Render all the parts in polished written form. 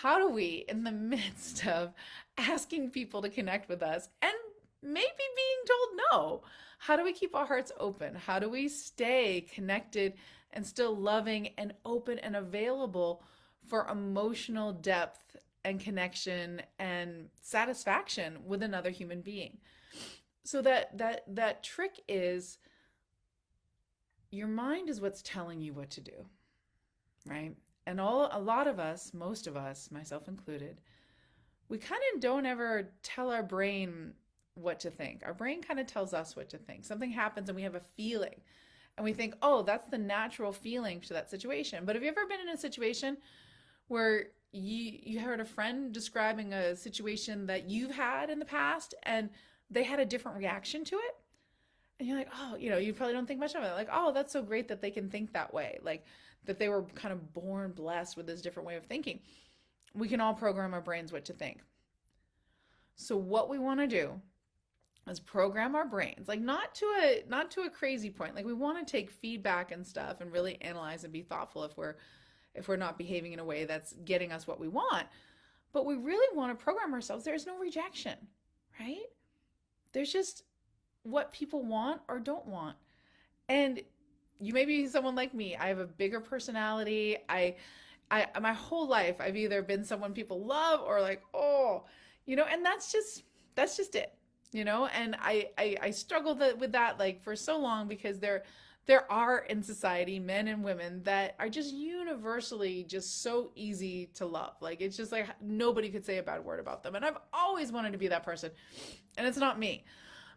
how do we, in the midst of asking people to connect with us and maybe being told no, how do we keep our hearts open? How do we stay connected and still loving and open and available for emotional depth and connection and satisfaction with another human being? So that trick is your mind is what's telling you what to do, right? And a lot of us, most of us, myself included, we kind of don't ever tell our brain what to think. Our brain kind of tells us what to think. Something happens and we have a feeling and we think, oh, that's the natural feeling to that situation. But have you ever been in a situation where you heard a friend describing a situation that you've had in the past and they had a different reaction to it? And you're like, oh, you probably don't think much of it. Like, oh, that's so great that they can think that way. Like that they were kind of born blessed with this different way of thinking. We can all program our brains what to think. So what we want to do is program our brains, like not to a crazy point. Like we want to take feedback and stuff and really analyze and be thoughtful if we're not behaving in a way that's getting us what we want. But we really want to program ourselves. There's no rejection, right? There's just what people want or don't want. And you may be someone like me. I have a bigger personality. I my whole life I've either been someone people love or like, oh, and that's just it. And I struggled with that like for so long because there are in society men and women that are just universally just so easy to love. Like it's just like nobody could say a bad word about them. And I've always wanted to be that person. And it's not me.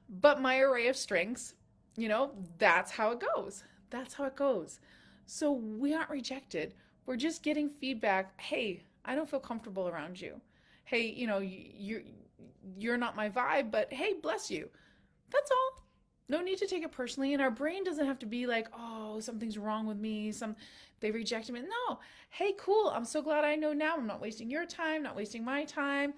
But my array of strengths, that's how it goes. That's how it goes. So we aren't rejected. We're just getting feedback. Hey, I don't feel comfortable around you. Hey, you're not my vibe, but hey, bless you. That's all. No need to take it personally. And our brain doesn't have to be like, oh, something's wrong with me. They rejected me. No. Hey, cool. I'm so glad I know now. I'm not wasting your time, not wasting my time.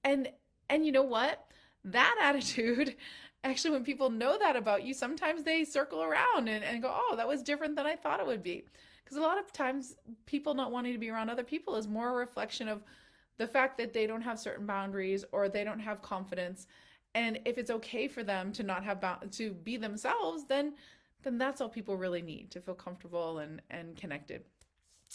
And you know what? That attitude, actually, when people know that about you, sometimes they circle around and go, oh, that was different than I thought it would be. Because a lot of times people not wanting to be around other people is more a reflection of the fact that they don't have certain boundaries or they don't have confidence. And if it's okay for them to not have to be themselves, then that's all people really need to feel comfortable and connected.